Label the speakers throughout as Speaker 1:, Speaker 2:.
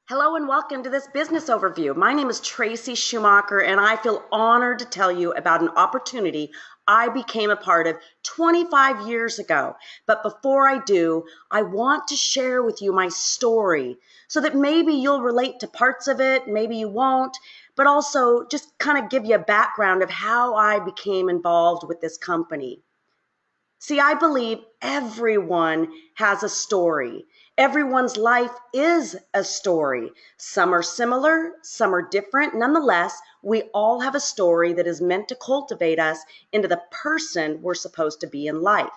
Speaker 1: Hello and welcome to this business overview. My name is Traci Schumacher and I feel honored to tell you about an opportunity I became a part of 25 years ago. But before I do, I want to share with you my story so that maybe you'll relate to parts of it, maybe you won't, but also just kind of give you a background of how I became involved with this company. See, I believe everyone has a story. Everyone's life is a story. Some are similar, some are different. Nonetheless, we all have a story that is meant to cultivate us into the person we're supposed to be in life.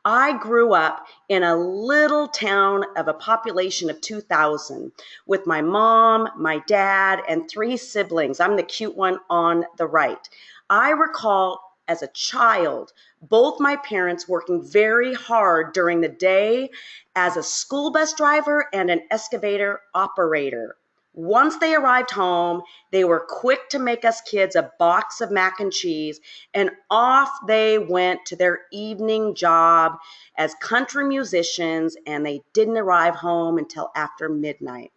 Speaker 1: I grew up in a little town of a population of 2,000 with my mom, my dad, and three siblings. I'm the cute one on the right. I recall as a child, both my parents working very hard during the day as a school bus driver and an excavator operator. Once they arrived home, they were quick to make us kids a box of mac and cheese, and off they went to their evening job as country musicians, and they didn't arrive home until after midnight.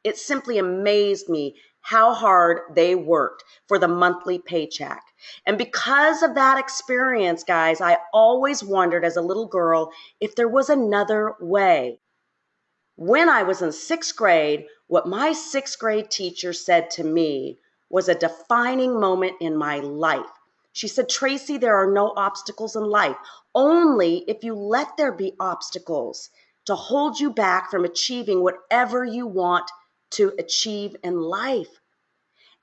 Speaker 1: It simply amazed me how hard they worked for the monthly paycheck. And because of that experience, guys, I always wondered as a little girl if there was another way. When I was in sixth grade, what my sixth grade teacher said to me was a defining moment in my life. She said, "Traci, there are no obstacles in life, only if you let there be obstacles to hold you back from achieving whatever you want to achieve in life."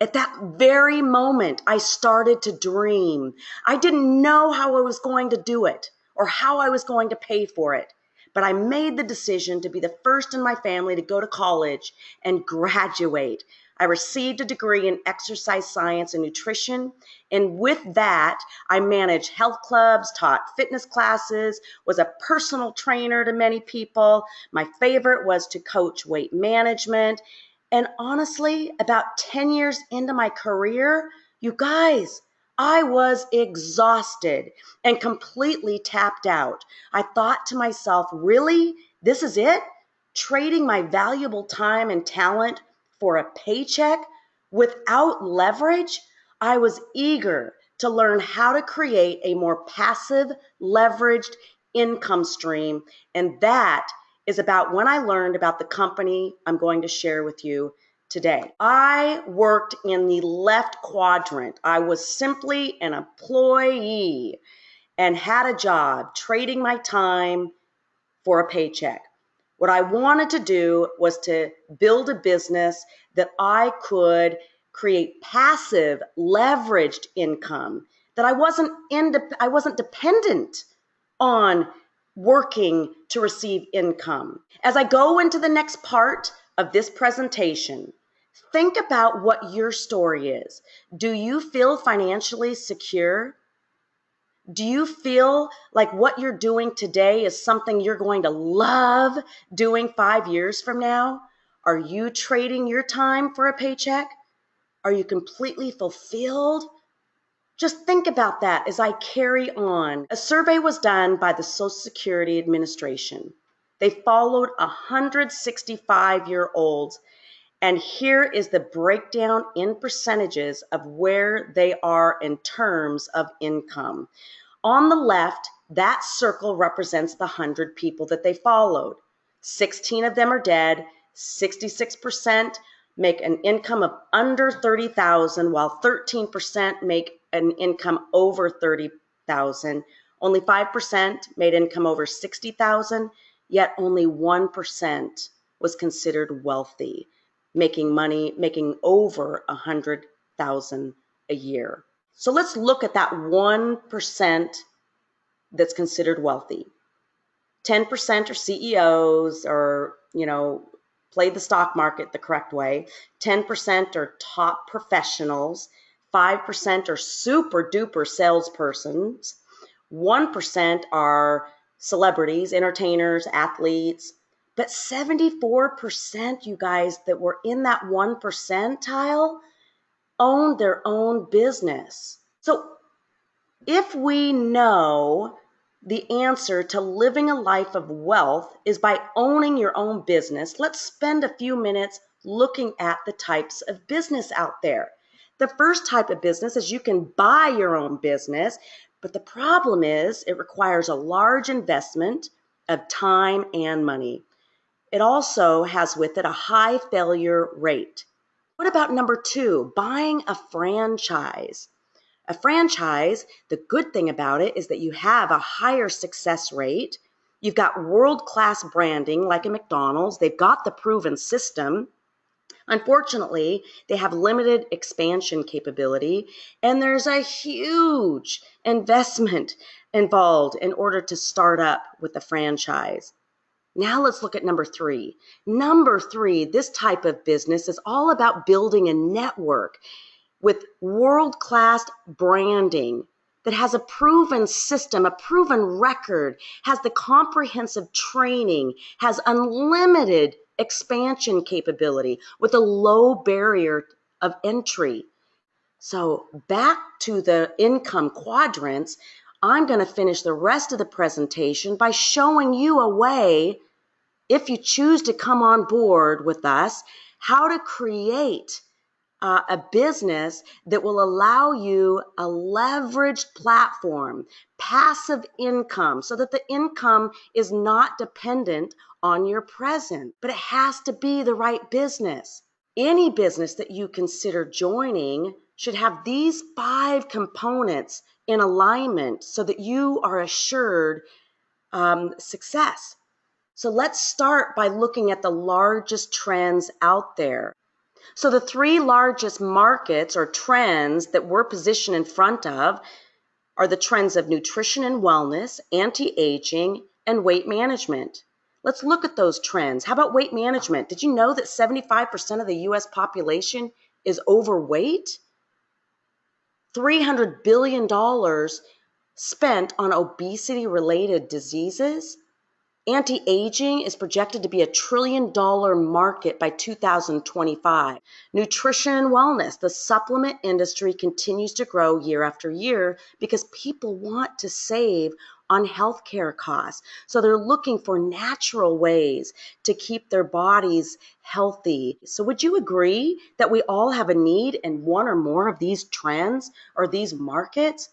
Speaker 1: At that very moment, I started to dream. I didn't know how I was going to do it or how I was going to pay for it, but I made the decision to be the first in my family to go to college and graduate. I received a degree in exercise science and nutrition, and with that, I managed health clubs, taught fitness classes, was a personal trainer to many people. My favorite was to coach weight management. And honestly, about 10 years into my career, you guys, I was exhausted and completely tapped out. I thought to myself, really? This is it? Trading my valuable time and talent for a paycheck without leverage? I was eager to learn how to create a more passive, leveraged income stream, and that is about when I learned about the company I'm going to share with you today. I worked in the left quadrant. I was simply an employee and had a job trading my time for a paycheck. What I wanted to do was to build a business that I could create passive, leveraged income, that I wasn't dependent on working to receive income. As I go into the next part of this presentation, think about what your story is. Do you feel financially secure? Do you feel like what you're doing today is something you're going to love doing 5 years from now? Are you trading your time for a paycheck? Are you completely fulfilled? Just think about that as I carry on. A survey was done by the Social Security Administration. They followed 165-year-olds, and here is the breakdown in percentages of where they are in terms of income. On the left, that circle represents the 100 people that they followed. 16 of them are dead, 66% make an income of under 30,000, while 13% make an income over 30,000. Only 5% made income over 60,000, yet only 1% was considered wealthy, making money, making over 100,000 a year. So let's look at that 1% that's considered wealthy. 10% are CEOs or, play the stock market the correct way. 10% are top professionals. 5% are super duper salespersons. 1% are celebrities, entertainers, athletes. But 74%, you guys, that were in that 1 percentile owned their own business. So if we know The answer to living a life of wealth is by owning your own business. Let's spend a few minutes looking at the types of business out there. The first type of business is you can buy your own business, but the problem is it requires a large investment of time and money. It also has with it a high failure rate. What about number two, buying a franchise? A franchise, the good thing about it is that you have a higher success rate. You've got world-class branding like a McDonald's. They've got the proven system. Unfortunately, they have limited expansion capability, and there's a huge investment involved in order to start up with the franchise. Now let's look at number three. Number three, this type of business is all about building a network with world-class branding that has a proven system, a proven record, has the comprehensive training, has unlimited expansion capability with a low barrier of entry. So back to the income quadrants, I'm going to finish the rest of the presentation by showing you a way, if you choose to come on board with us, how to create a business that will allow you a leveraged platform, passive income, so that the income is not dependent on your present, but it has to be the right business. Any business that you consider joining should have these 5 components in alignment so that you are assured success. So let's start by looking at the largest trends out there. So the 3 largest markets or trends that we're positioned in front of are the trends of nutrition and wellness, anti-aging, and weight management. Let's look at those trends. How about weight management? Did you know that 75% of the US population is overweight? $300 billion spent on obesity-related diseases. Anti-aging is projected to be $1 trillion market by 2025. Nutrition and wellness. The supplement industry continues to grow year after year because people want to save on healthcare costs. So they're looking for natural ways to keep their bodies healthy. So would you agree that we all have a need in one or more of these trends or these markets?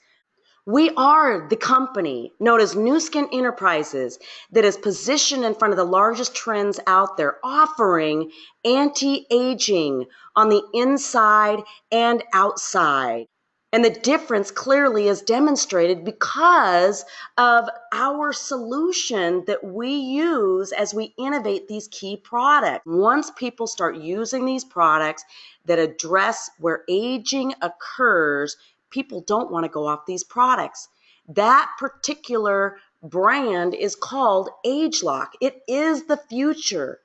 Speaker 1: We are the company known as Nu Skin Enterprises that is positioned in front of the largest trends out there, offering anti-aging on the inside and outside. And the difference clearly is demonstrated because of our solution that we use as we innovate these key products. Once people start using these products that address where aging occurs, people don't want to go off these products. That particular brand is called ageLOC. It is the future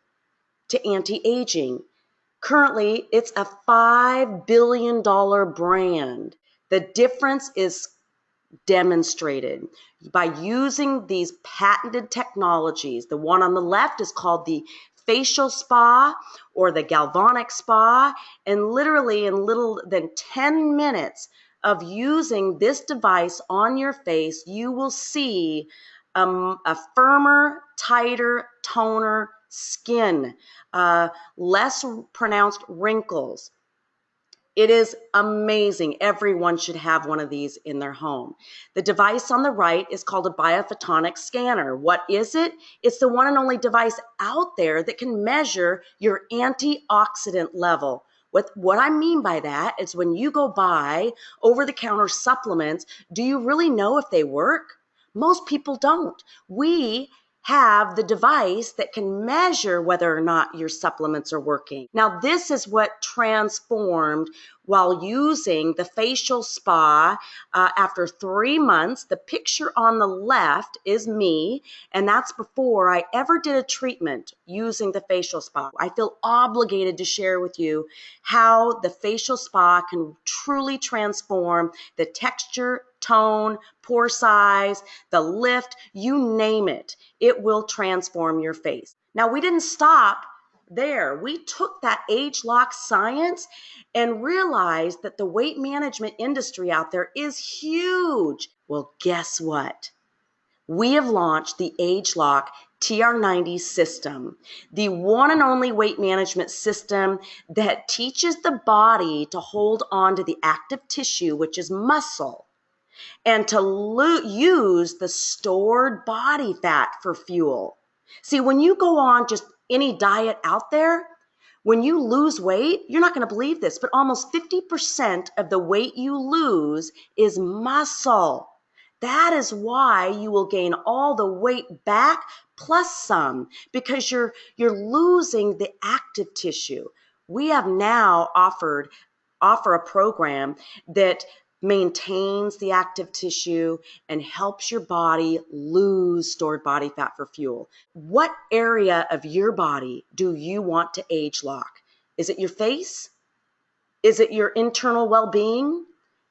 Speaker 1: to anti-aging. Currently, it's a $5 billion brand. The difference is demonstrated by using these patented technologies. The one on the left is called the facial spa or the galvanic spa, and literally in little than 10 minutes of using this device on your face, you will see a firmer, tighter, toner skin, less pronounced wrinkles. It is amazing. Everyone should have one of these in their home. The device on the right is called a biophotonic scanner. What is it? It's the one and only device out there that can measure your antioxidant level. What I mean by that is when you go buy over-the-counter supplements, do you really know if they work? Most people don't. We have the device that can measure whether or not your supplements are working. Now, this is what transformed while using the facial spa after 3 months. The picture on the left is me, and that's before I ever did a treatment using the facial spa. I feel obligated to share with you how the facial spa can truly transform the texture, tone, pore size, the lift, you name it. It will transform your face. Now, we didn't stop there. We took that ageLOC science and realized that the weight management industry out there is huge. Well, guess what? we have launched the ageLOC TR90 system, the one and only weight management system that teaches the body to hold on to the active tissue, which is muscle, and to use the stored body fat for fuel. See, when you go on just any diet out there, when you lose weight, you're not going to believe this, but almost 50% of the weight you lose is muscle. That is why you will gain all the weight back plus some, because you're losing the active tissue. We have now offer a program that maintains the active tissue and helps your body lose stored body fat for fuel. What area of your body do you want to ageLOC? Is it your face? Is it your internal well-being?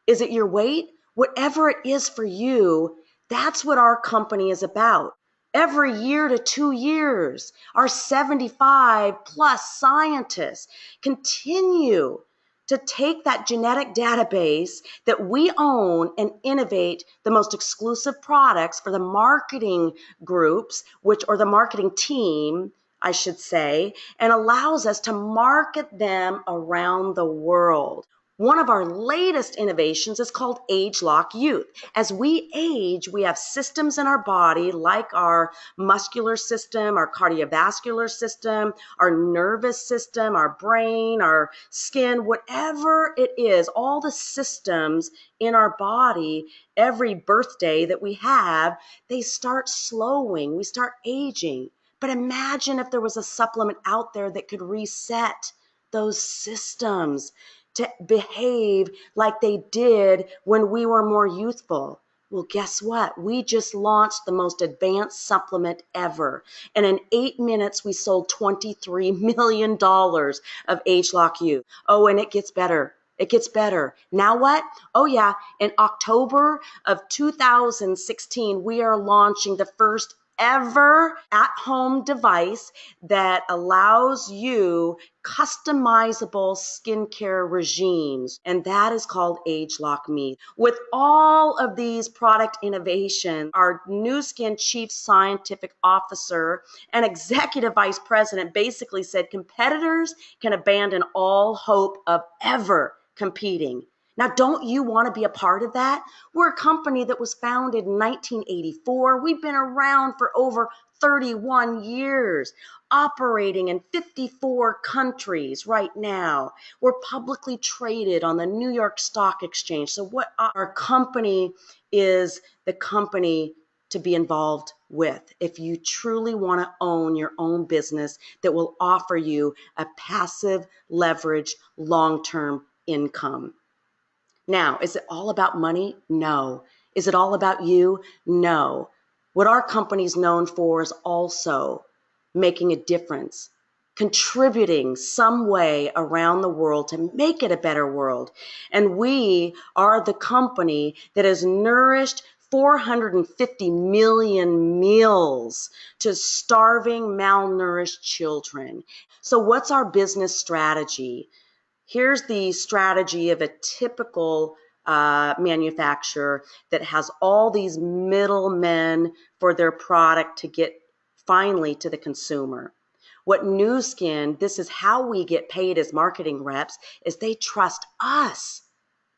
Speaker 1: Is it your weight? Whatever it is for you, that's what our company is about. Every year to 2 years, our 75 plus scientists continue to take that genetic database that we own and innovate the most exclusive products for the marketing groups, or the marketing team, I should say, and allows us to market them around the world. One of our latest innovations is called ageLOC Youth. As we age, we have systems in our body like our muscular system, our cardiovascular system, our nervous system, our brain, our skin, whatever it is, all the systems in our body, every birthday that we have, they start slowing, we start aging. But imagine if there was a supplement out there that could reset those systems to behave like they did when we were more youthful. Well, guess what? We just launched the most advanced supplement ever. And in 8 minutes, we sold $23 million of ageLOC Youth. Oh, and it gets better. It gets better. Now what? Oh yeah, in October of 2016, we are launching the first ever at-home device that allows you customizable skincare regimes, and that is called ageLOC Me. With all of these product innovations, our Nu Skin Chief Scientific Officer and Executive Vice President basically said competitors can abandon all hope of ever competing. Now, don't you want to be a part of that? We're a company that was founded in 1984. We've been around for over 31 years, operating in 54 countries right now. We're publicly traded on the New York Stock Exchange. So what our company is the company to be involved with if you truly want to own your own business that will offer you a passive leverage long-term income. Now, is it all about money? No. Is it all about you? No. What our company is known for is also making a difference, contributing some way around the world to make it a better world. And we are the company that has nourished 450 million meals to starving, malnourished children. So what's our business strategy? Here's the strategy of a typical manufacturer that has all these middlemen for their product to get finally to the consumer. What Nu Skin, this is how we get paid as marketing reps, is they trust us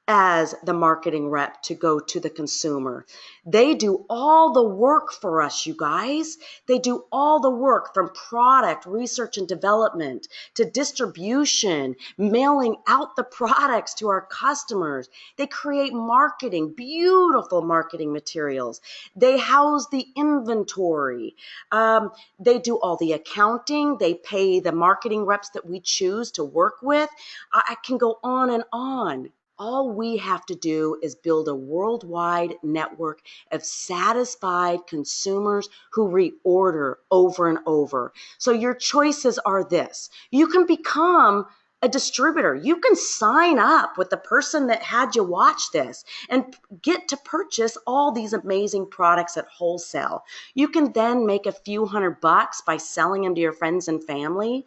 Speaker 1: as the marketing rep to go to the consumer. They do all the work for us, you guys. They do all the work from product research and development to distribution, mailing out the products to our customers. They create marketing, beautiful marketing materials. They house the inventory. They do all the accounting. They pay the marketing reps that we choose to work with. I can go on and on. All we have to do is build a worldwide network of satisfied consumers who reorder over and over. So your choices are this. You can become a distributor. You can sign up with the person that had you watch this and get to purchase all these amazing products at wholesale. You can then make a few $100 by selling them to your friends and family.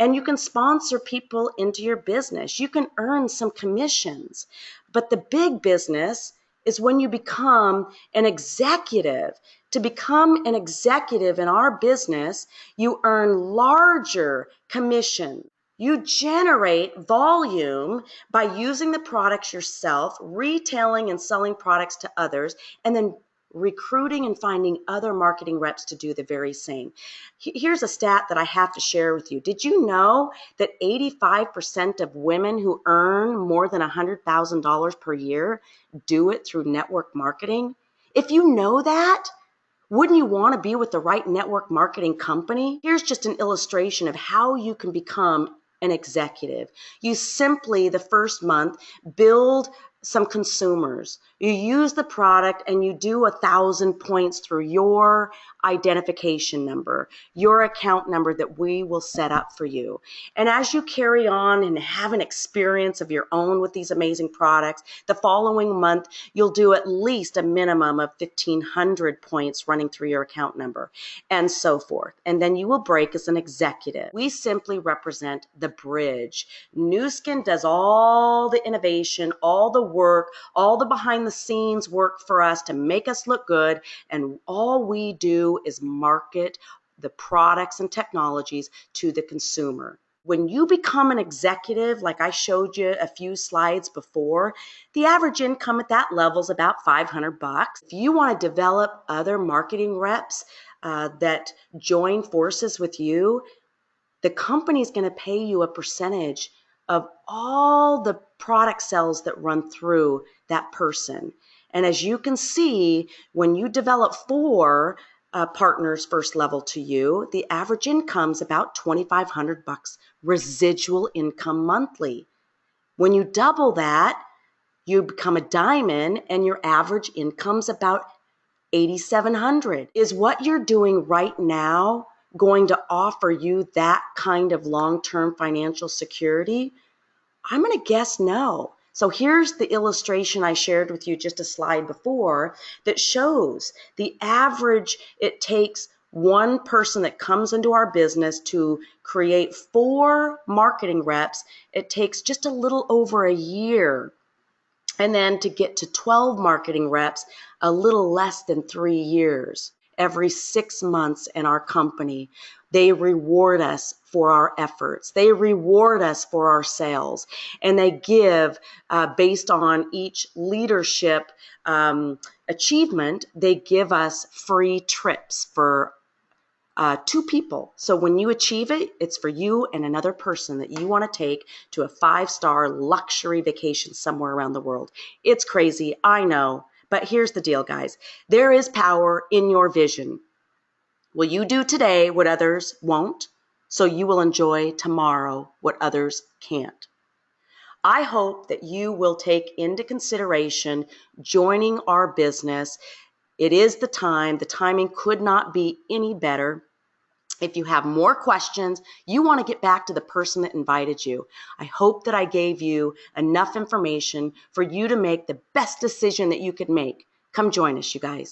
Speaker 1: And you can sponsor people into your business. You can earn some commissions. But the big business is when you become an executive. To become an executive in our business, you earn larger commission. You generate volume by using the products yourself, retailing and selling products to others, and then recruiting and finding other marketing reps to do the very same. Here's a stat that I have to share with you. Did you know that 85% of women who earn more than $100,000 per year do it through network marketing? If you know that, wouldn't you want to be with the right network marketing company? Here's just an illustration of how you can become an executive. You simply, the first month, build some consumers. You use the product and you do 1,000 points through your identification number, your account number that we will set up for you. And as you carry on and have an experience of your own with these amazing products, the following month, you'll do at least a minimum of 1,500 points running through your account number and so forth. And then you will break as an executive. We simply represent the bridge. Nu Skin does all the innovation, all the work, all the behind the scenes work for us to make us look good. And all we do is market the products and technologies to the consumer. When you become an executive, like I showed you a few slides before, the average income at that level is about $500. If you want to develop other marketing reps that join forces with you, the company is going to pay you a percentage of all the product sales that run through that person. And as you can see, when you develop 4 partners first level to you, the average income is about $2,500 residual income monthly. When you double that, you become a diamond and your average income's about $8,700. Is what you're doing right now going to offer you that kind of long-term financial security? I'm going to guess no. So here's the illustration I shared with you just a slide before that shows the average it takes one person that comes into our business to create 4 marketing reps. It takes just a little over a year. And then to get to 12 marketing reps, a little less than 3 years. Every 6 months in our company, they reward us for our efforts. They reward us for our sales. And they give, based on each leadership achievement, they give us free trips for 2 people. So when you achieve it, it's for you and another person that you want to take to a 5-star luxury vacation somewhere around the world. It's crazy, I know, but here's the deal, guys. There is power in your vision. Will you do today what others won't, so you will enjoy tomorrow what others can't? I hope that you will take into consideration joining our business. It is the time. The timing could not be any better. If you have more questions, you want to get back to the person that invited you. I hope that I gave you enough information for you to make the best decision that you could make. Come join us, you guys.